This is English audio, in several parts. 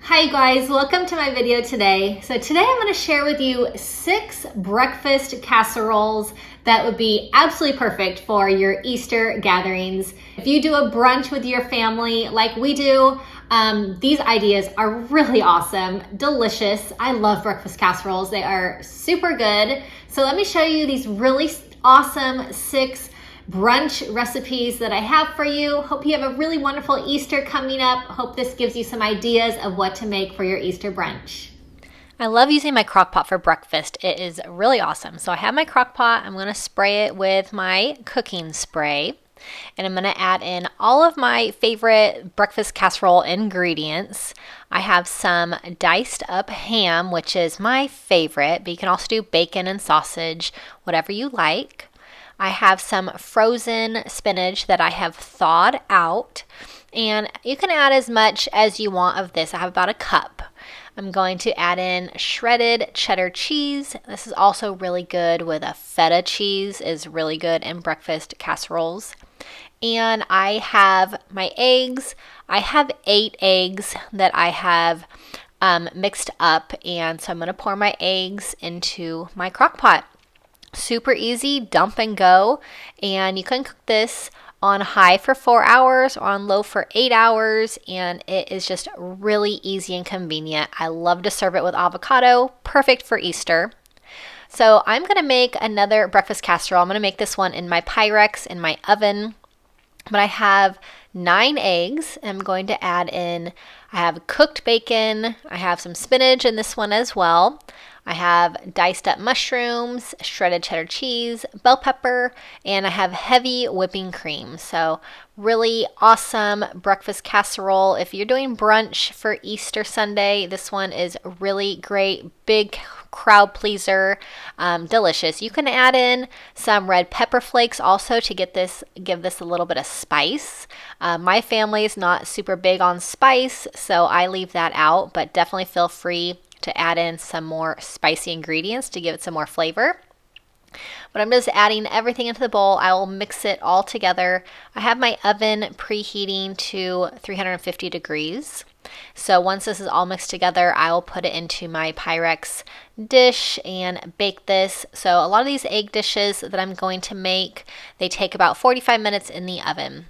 Hi guys, welcome to my video today. So today I'm going to share with you 6 breakfast casseroles that would be absolutely perfect for your Easter gatherings. If you do a brunch with your family like we do, these ideas are really awesome, delicious. I love breakfast casseroles. They are super good. So let me show you these really awesome 6 brunch recipes that I have for you. Hope you have a really wonderful Easter coming up. Hope this gives you some ideas of what to make for your Easter brunch. I love using my Crockpot for breakfast. It is really awesome. So I have my Crockpot. I'm going to spray it with my cooking spray. And I'm going to add in all of my favorite breakfast casserole ingredients. I have some diced up ham, which is my favorite, but you can also do bacon and sausage, whatever you like. I have some frozen spinach that I have thawed out, and you can add as much as you want of this. I have about a cup. I'm going to add in shredded cheddar cheese. This is also really good with a feta cheese, is really good in breakfast casseroles. And I have my eggs. I have 8 eggs that I have mixed up, and so I'm going to pour my eggs into my crock pot. Super easy, dump and go, and you can cook this on high for 4 hours or on low for 8 hours, and it is just really easy and convenient. I love to serve it with avocado, perfect for Easter. So I'm going to make another breakfast casserole. I'm going to make this one in my Pyrex in my oven, but I have 9 eggs. I'm going to add in, I have cooked bacon, I have some spinach in this one as well. I have diced up mushrooms, shredded cheddar cheese, bell pepper, and I have heavy whipping cream. So really awesome breakfast casserole. If you're doing brunch for Easter Sunday, this one is really great. Big crowd pleaser, delicious. You can add in some red pepper flakes also to give this a little bit of spice. My family is not super big on spice, so I leave that out, but definitely feel free to add in some more spicy ingredients to give it some more flavor. But I'm just adding everything into the bowl. I will mix it all together. I have my oven preheating to 350 degrees. So once this is all mixed together, I will put it into my Pyrex dish and bake this. So a lot of these egg dishes that I'm going to make, they take about 45 minutes in the oven.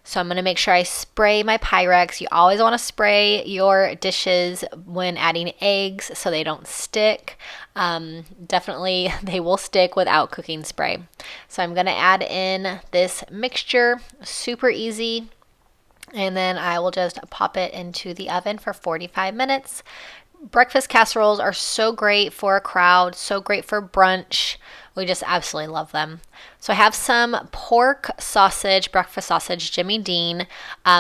So I'm going to make sure I spray my Pyrex. You always want to spray your dishes when adding eggs so they don't stick. Definitely they will stick without cooking spray. So I'm going to add in this mixture, super easy. And then I will just pop it into the oven for 45 minutes. Breakfast casseroles are so great for a crowd, so great for brunch. We just absolutely love them. So I have some pork sausage, breakfast sausage, Jimmy Dean.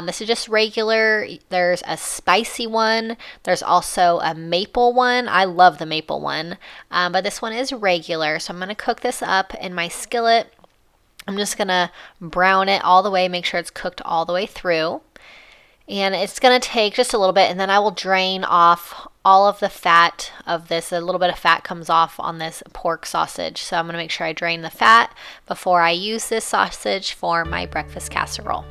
This is just regular. There's a spicy one. There's also a maple one. I love the maple one, but this one is regular. So I'm going to cook this up in my skillet. I'm just going to brown it all the way, make sure it's cooked all the way through. And it's going to take just a little bit, and then I will drain off all of the fat of this. A little bit of fat comes off on this pork sausage. So I'm going to make sure I drain the fat before I use this sausage for my breakfast casserole.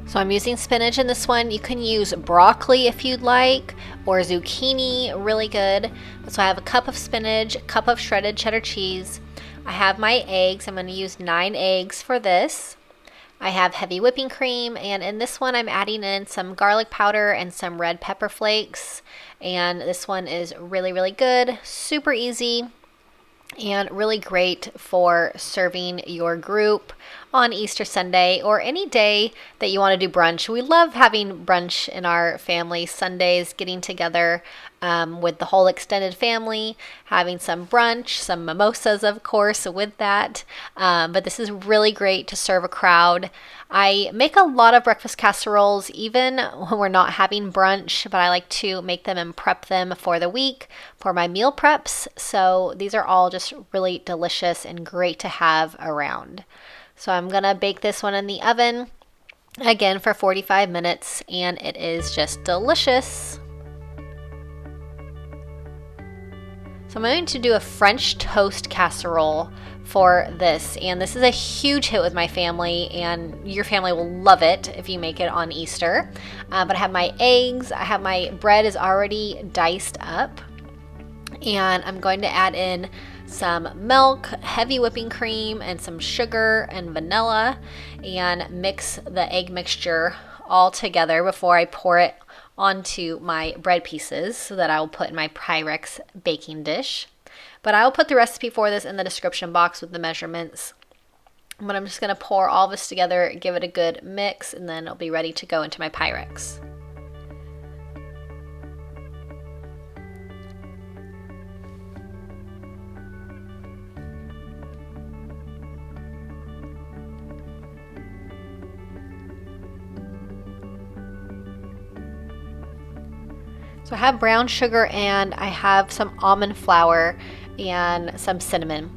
So I'm using spinach in this one. You can use broccoli if you'd like, or zucchini, really good. So I have a cup of spinach, a cup of shredded cheddar cheese. I have my eggs. I'm going to use 9 eggs for this. I have heavy whipping cream, and in this one I'm adding in some garlic powder and some red pepper flakes. And this one is really, really good, super easy, and really great for serving your group on Easter Sunday or any day that you want to do brunch. We love having brunch in our family Sundays, getting together with the whole extended family, having some brunch, some mimosas, of course, with that. But this is really great to serve a crowd. I make a lot of breakfast casseroles even when we're not having brunch, but I like to make them and prep them for the week for my meal preps. So these are all just really delicious and great to have around. So I'm going to bake this one in the oven again for 45 minutes, and it is just delicious. So I'm going to do a French toast casserole for this, and this is a huge hit with my family, and your family will love it if you make it on Easter. But I have my eggs, I have my bread is already diced up, and I'm going to add in some milk, heavy whipping cream, and some sugar and vanilla, and mix the egg mixture all together before I pour it onto my bread pieces so that I will put in my Pyrex baking dish. But I will put the recipe for this in the description box with the measurements. But I'm just going to pour all this together, give it a good mix, and then it'll be ready to go into my Pyrex. So I have brown sugar and I have some almond flour and some cinnamon.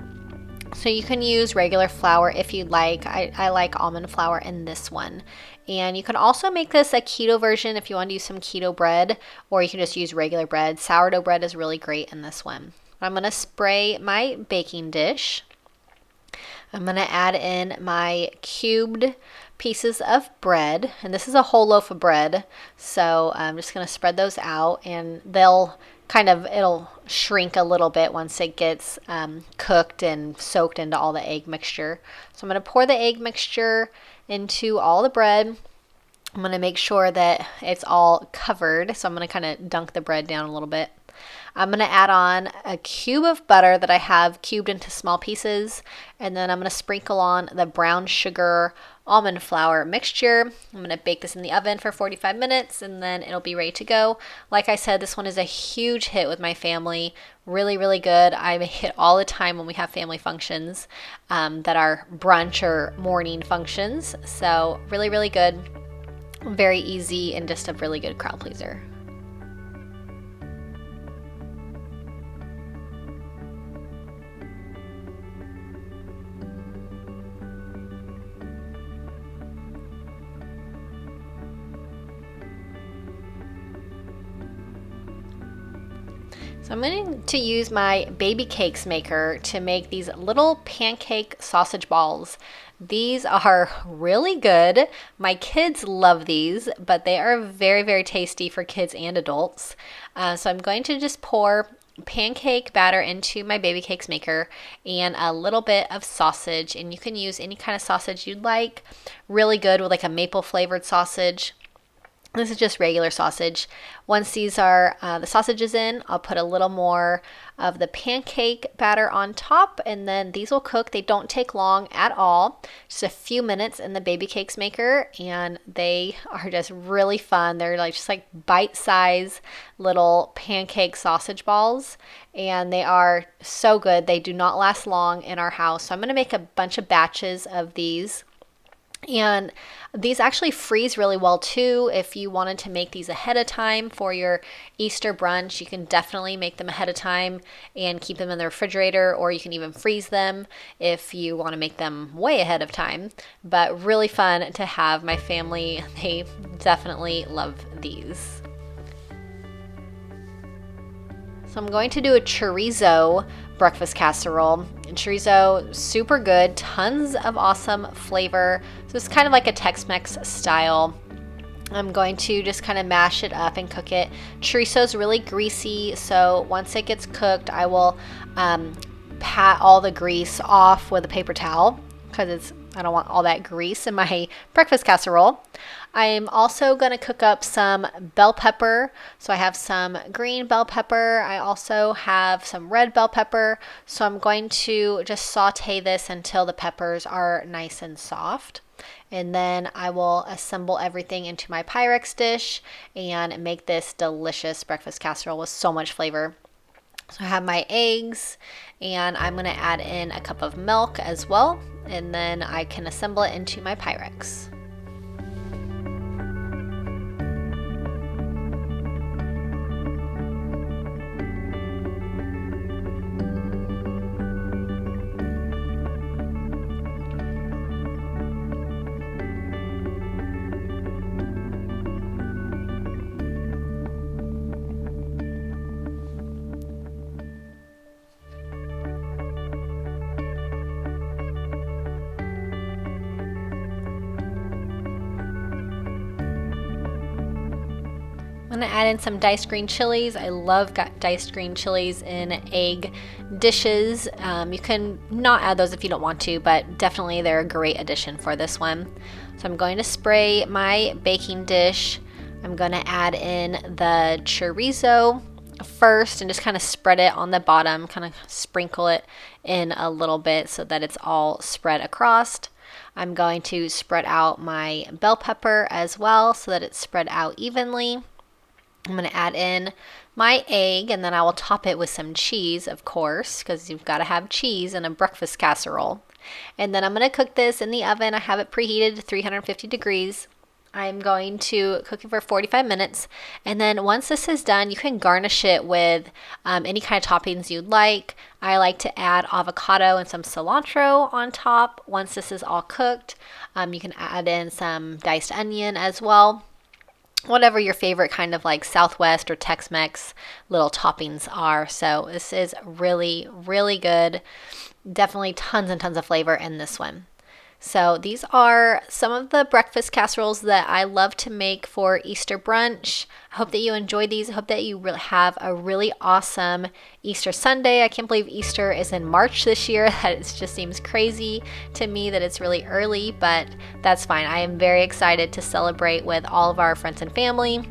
So you can use regular flour if you'd like. I like almond flour in this one. And you can also make this a keto version if you want to use some keto bread, or you can just use regular bread. Sourdough bread is really great in this one. I'm going to spray my baking dish. I'm going to add in my cubed pieces of bread, and this is a whole loaf of bread, so I'm just going to spread those out, and it'll shrink a little bit once it gets cooked and soaked into all the egg mixture. So I'm going to pour the egg mixture into all the bread. I'm going to make sure that it's all covered, so I'm going to kind of dunk the bread down a little bit. I'm going to add on a cube of butter that I have cubed into small pieces, and then I'm going to sprinkle on the brown sugar almond flour mixture. I'm going to bake this in the oven for 45 minutes, and then it'll be ready to go. Like I said, this one is a huge hit with my family. Really, really good. I make it all the time when we have family functions that are brunch or morning functions. So really, really good. Very easy and just a really good crowd pleaser. So I'm going to use my baby cakes maker to make these little pancake sausage balls. These are really good. My kids love these, but they are very, very tasty for kids and adults. So I'm going to just pour pancake batter into my baby cakes maker and a little bit of sausage, and you can use any kind of sausage you'd like. Really good with like a maple flavored sausage. This is just regular sausage. Once these are the sausages in, I'll put a little more of the pancake batter on top, and then these will cook. They don't take long at all, just a few minutes in the baby cakes maker, and they are just really fun. They're just like bite-sized little pancake sausage balls, and they are so good. They do not last long in our house, so I'm going to make a bunch of batches of these. And these actually freeze really well too. If you wanted to make these ahead of time for your Easter brunch, you can definitely make them ahead of time and keep them in the refrigerator, or you can even freeze them if you want to make them way ahead of time. But really fun to have. My family, they definitely love these. So I'm going to do a chorizo breakfast casserole. And chorizo, super good, tons of awesome flavor. So it's kind of like a Tex-Mex style. I'm going to just kind of mash it up and cook it. Chorizo is really greasy, so once it gets cooked, I will pat all the grease off with a paper towel because I don't want all that grease in my breakfast casserole. I'm also going to cook up some bell pepper. So I have some green bell pepper. I also have some red bell pepper. So I'm going to just saute this until the peppers are nice and soft. And then I will assemble everything into my Pyrex dish and make this delicious breakfast casserole with so much flavor. So I have my eggs, and I'm going to add in a cup of milk as well, and then I can assemble it into my Pyrex. I'm gonna add in some diced green chilies. I love diced green chilies in egg dishes. You can not add those if you don't want to, but definitely they're a great addition for this one. So I'm going to spray my baking dish. I'm gonna add in the chorizo first and just kind of spread it on the bottom, kind of sprinkle it in a little bit so that it's all spread across. I'm going to spread out my bell pepper as well so that it's spread out evenly. I'm going to add in my egg, and then I will top it with some cheese, of course, because you've got to have cheese in a breakfast casserole. And then I'm going to cook this in the oven. I have it preheated to 350 degrees. I'm going to cook it for 45 minutes, and then once this is done, you can garnish it with any kind of toppings you'd like. I like to add avocado and some cilantro on top. Once this is all cooked, you can add in some diced onion as well. Whatever your favorite kind of like Southwest or Tex-Mex little toppings are. So this is really, really good. Definitely tons and tons of flavor in this one. So these are some of the breakfast casseroles that I love to make for Easter brunch. I hope that you enjoyed these. I hope that you really have a really awesome Easter Sunday. I can't believe Easter is in March this year. That just seems crazy to me that it's really early, but that's fine. I am very excited to celebrate with all of our friends and family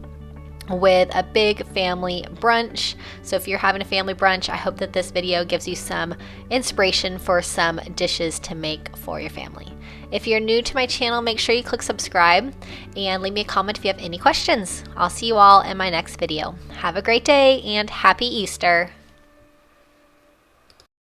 with a big family brunch. So if you're having a family brunch, I hope that this video gives you some inspiration for some dishes to make for your family. If you're new to my channel, make sure you click subscribe and leave me a comment if you have any questions. I'll see you all in my next video. Have a great day and happy Easter.